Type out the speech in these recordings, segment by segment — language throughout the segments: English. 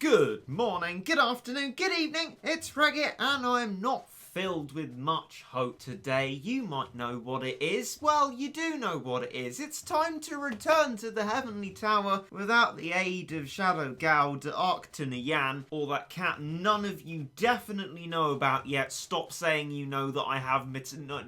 Good morning, good afternoon, good evening, it's Regit and I'm not filled with much hope today. You might know what it is. Well, you do know what it is. It's time to return to the Heavenly Tower without the aid of Shadow Gao, Yan, or that cat none of you definitely know about yet. Stop saying you know that I have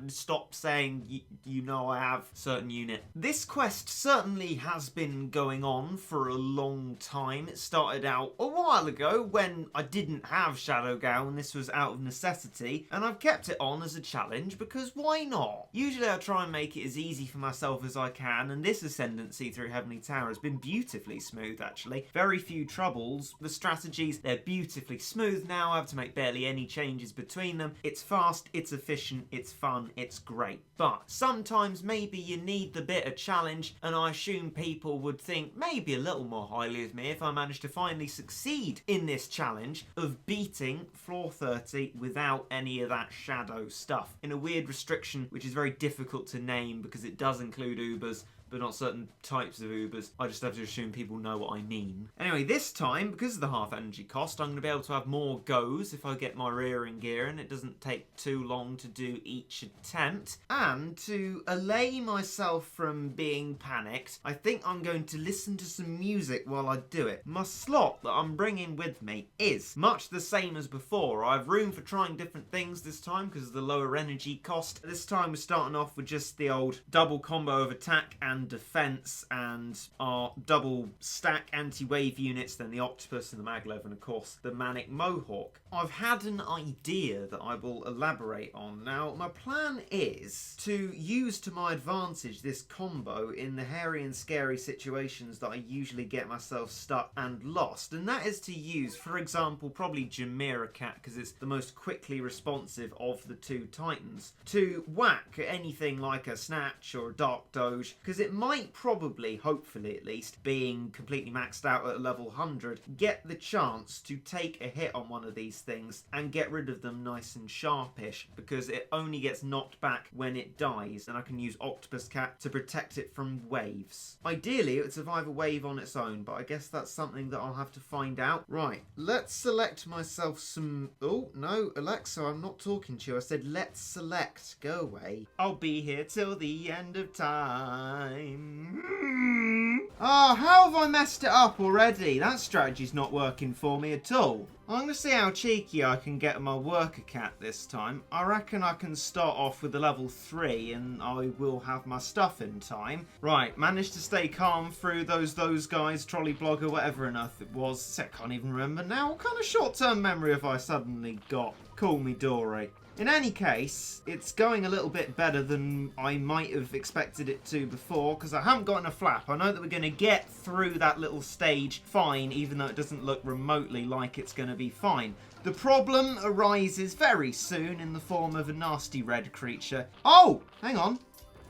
stop saying you know I have certain unit. This quest certainly has been going on for a long time. It started out a while ago when I didn't have Shadow Gao and this was out of necessity. And I've kept it on as a challenge because why not? Usually I try and make it as easy for myself as I can, and this ascendancy through Heavenly Tower has been beautifully smooth actually. Very few troubles. The strategies, they're beautifully smooth now. I have to make barely any changes between them. It's fast, it's efficient, it's fun, it's great. But sometimes maybe you need the bit of challenge, and I assume people would think maybe a little more highly of me if I managed to finally succeed in this challenge of beating floor 30 without any of that shadow stuff in a weird restriction which is very difficult to name because it does include Ubers but not certain types of Ubers. I just have to assume people know what I mean. Anyway, this time, because of the half energy cost, I'm going to be able to have more goes if I get my rear in gear and it doesn't take too long to do each attempt. And to allay myself from being panicked, I think I'm going to listen to some music while I do it. My slot that I'm bringing with me is much the same as before. I have room for trying different things this time because of the lower energy cost. This time we're starting off with just the old double combo of attack and defense and our double stack anti-wave units, then the octopus and the maglev, and of course the manic mohawk. I've had an idea that I will elaborate on. Now my plan is to use to my advantage this combo in the hairy and scary situations that I usually get myself stuck and lost, and that is to use, for example, probably Jamira Cat because it's the most quickly responsive of the two titans, to whack at anything like a snatch or a dark doge because it might probably, hopefully at least, being completely maxed out at level 100, get the chance to take a hit on one of these things and get rid of them nice and sharpish because it only gets knocked back when it dies, and I can use Octopus Cat to protect it from waves. Ideally it would survive a wave on its own, but I guess that's something that I'll have to find out. Right, let's select myself some... Oh, no, Alexa, I'm not talking to you. I said let's select. Go away. I'll be here till the end of time. Oh, how have I messed it up already? That strategy's not working for me at all. I'm going to see how cheeky I can get my worker cat this time. I reckon I can start off with a level 3 and I will have my stuff in time. Right, managed to stay calm through those guys, trolley blogger, whatever on earth it was. I can't even remember now. What kind of short-term memory have I suddenly got? Call me Dory. In any case, it's going a little bit better than I might have expected it to before because I haven't gotten a flap. I know that we're going to get through that little stage fine, even though it doesn't look remotely like it's going to be fine. The problem arises very soon in the form of a nasty red creature. Oh, hang on.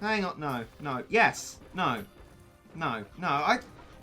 No, yes, no,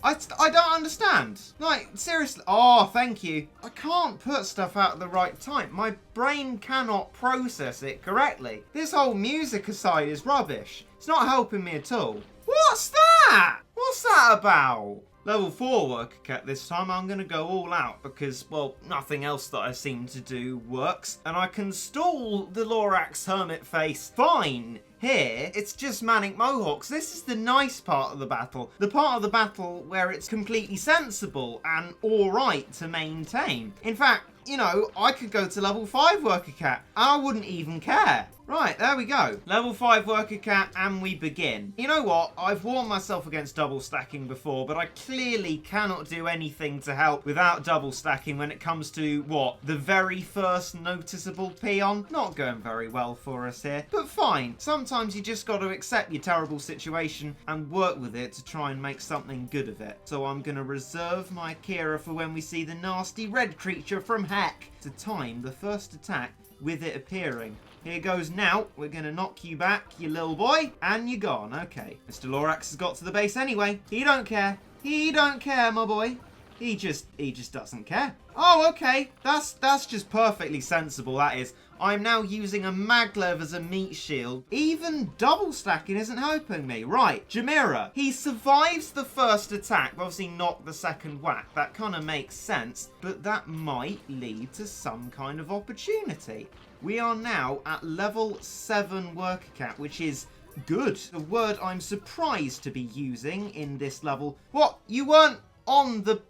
I don't understand. Like, seriously. Oh, thank you. I can't put stuff out at the right time. My brain cannot process it correctly. This whole music aside is rubbish. It's not helping me at all. What's that? What's that about? Level 4 worker cat this time. I'm going to go all out because, well, nothing else that I seem to do works. And I can stall the Lorax Hermit face fine. Here, it's just Manic Mohawks. This is the nice part of the battle. The part of the battle where it's completely sensible and alright to maintain. In fact, you know, I could go to level 5 worker cat and I wouldn't even care. Right, there we go. Level 5 worker cat and we begin. You know what? I've warned myself against double stacking before, but I clearly cannot do anything to help without double stacking when it comes to, what, the very first noticeable peon? Not going very well for us here, but fine. Sometimes you just got to accept your terrible situation and work with it to try and make something good of it. So I'm going to reserve my Kira for when we see the nasty red creature from heck to time the first attack with it appearing. Here goes now. We're going to knock you back, you little boy, and you're gone. Okay. Mr. Lorax has got to the base anyway. He don't care. He don't care, my boy. He just doesn't care. Oh, okay. That's just perfectly sensible, that is. I'm now using a maglev as a meat shield. Even double stacking isn't helping me. Right, Jamira. He survives the first attack, but obviously not the second whack. That kind of makes sense, but that might lead to some kind of opportunity. We are now at level 7 worker cat, which is good. A word I'm surprised to be using in this level. What? You weren't on the...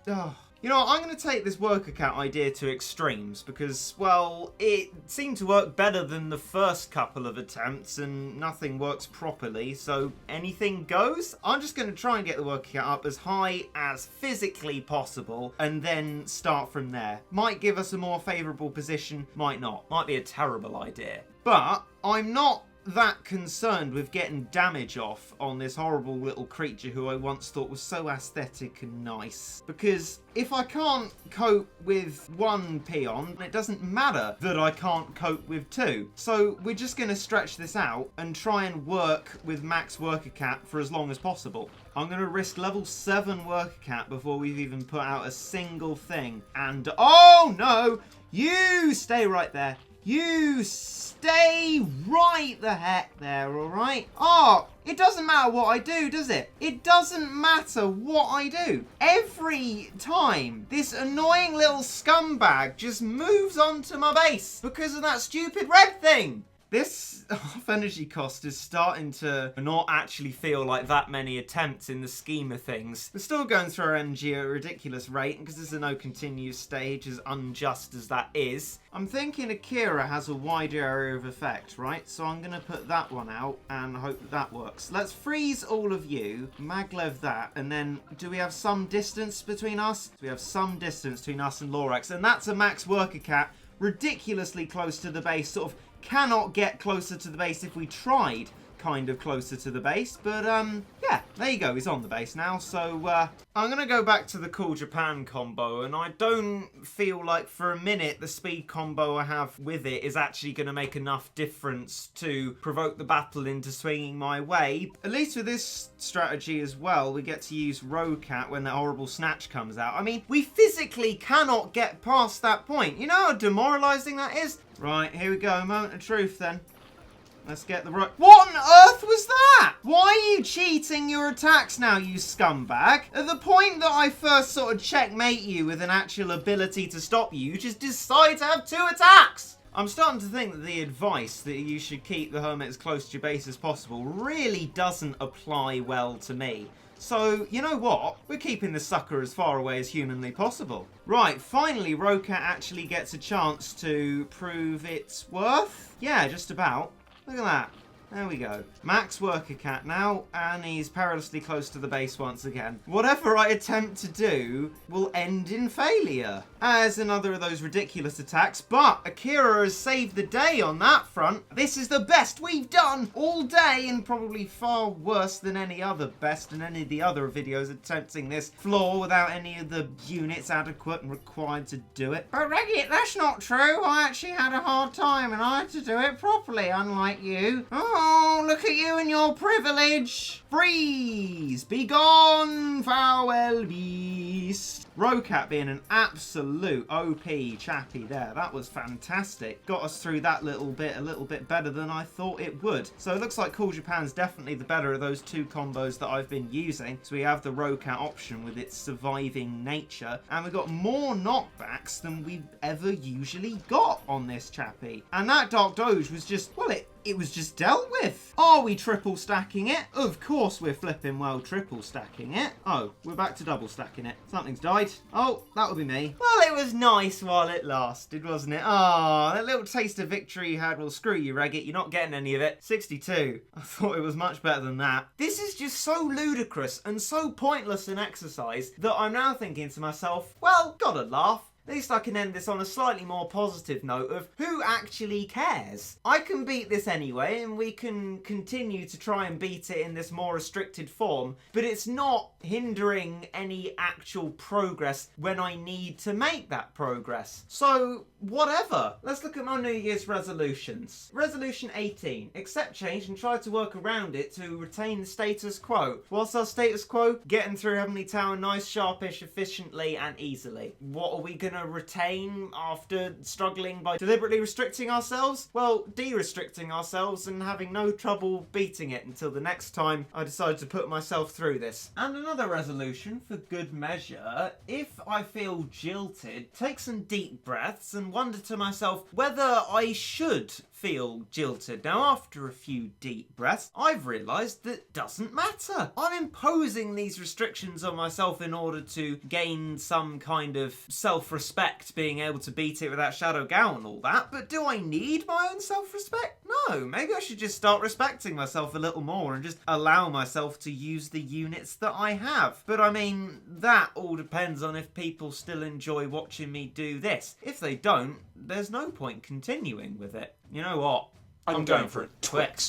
Oh. You know what, I'm going to take this worker cat idea to extremes because, well, it seemed to work better than the first couple of attempts and nothing works properly, so anything goes. I'm just going to try and get the worker cat up as high as physically possible and then start from there. Might give us a more favourable position, might not. Might be a terrible idea. But I'm not that concerned with getting damage off on this horrible little creature who I once thought was so aesthetic and nice. Because if I can't cope with one peon, it doesn't matter that I can't cope with two. So we're just going to stretch this out and try and work with max worker cat for as long as possible. I'm going to risk level 7 worker cat before we've even put out a single thing. And oh no, you stay right there. You stay right the heck there, alright? Oh, it doesn't matter what I do, does it? It doesn't matter what I do. Every time, this annoying little scumbag just moves onto my base because of that stupid red thing. This off energy cost is starting to not actually feel like that many attempts in the scheme of things. We're still going through our energy at a ridiculous rate, because there's a no continuous stage, as unjust as that is. I'm thinking Akira has a wider area of effect, right? So I'm going to put that one out and hope that that works. Let's freeze all of you, maglev that, and then do we have some distance between us? We have some distance between us and Lorax, and that's a max worker cat, ridiculously close to the base, sort of cannot get closer to the base if we tried kind of closer to the base, but yeah, there you go, he's on the base now. So I'm gonna go back to the Cool Japan combo, and I don't feel like for a minute the speed combo I have with it is actually gonna make enough difference to provoke the battle into swinging my way. At least with this strategy as well, we get to use Rocat when that horrible snatch comes out. I mean, we physically cannot get past that point. You know how demoralizing that is? Right, here we go, moment of truth then. Let's get the right... What on earth was that? Why are you cheating your attacks now, you scumbag? At the point that I first sort of checkmate you with an actual ability to stop you, you just decide to have 2 attacks. I'm starting to think that the advice that you should keep the hermit as close to your base as possible really doesn't apply well to me. So, you know what? We're keeping the sucker as far away as humanly possible. Right, finally Rocat actually gets a chance to prove its worth. Yeah, just about. Look at that. There we go. Max worker cat now, and he's perilously close to the base once again. Whatever I attempt to do will end in failure. As another of those ridiculous attacks, but Akira has saved the day on that front. This is the best we've done all day, and probably far worse than any other best in any of the other videos attempting this floor without any of the units adequate and required to do it. But Regit, that's not true. I actually had a hard time, and I had to do it properly, unlike you. Oh, look at you and your privilege. Freeze! Be gone, foul beast. Rocat being an absolute OP chappy there. That was fantastic. Got us through that little bit better than I thought it would. So it looks like Cool Japan's definitely the better of those 2 combos that I've been using. So we have the Rocat option with its surviving nature. And we've got more knockbacks than we've ever usually got on this chappy. And that Dark Doge was just, well, it was just dealt with. Are we triple stacking it? Of course we're flipping well triple stacking it. Oh, we're back to double stacking it. Something's died. Oh, that'll be me. Well, it was nice while it lasted, wasn't it? Ah, that little taste of victory you had. Well, screw you, Regit. You're not getting any of it. 62. I thought it was much better than that. This is just so ludicrous and so pointless an exercise that I'm now thinking to myself, well, gotta laugh. At least I can end this on a slightly more positive note of who actually cares. I can beat this anyway, and we can continue to try and beat it in this more restricted form, but it's not hindering any actual progress when I need to make that progress. So, whatever. Let's look at my New Year's resolutions. Resolution 18. Accept change and try to work around it to retain the status quo. What's our status quo? Getting through Heavenly Tower nice, sharpish, efficiently and easily. What are we gonna retain after struggling by deliberately restricting ourselves? Well, de-restricting ourselves and having no trouble beating it until the next time I decide to put myself through this. And another resolution for good measure, if I feel jilted, take some deep breaths and wonder to myself whether I should feel jilted. Now, after a few deep breaths, I've realised that doesn't matter. I'm imposing these restrictions on myself in order to gain some kind of self-respect, being able to beat it without Shadow Gao and all that, but do I need my own self-respect? No, maybe I should just start respecting myself a little more and just allow myself to use the units that I have. But I mean, that all depends on if people still enjoy watching me do this. If they don't, there's no point continuing with it. You know what? I'm going for a Twix.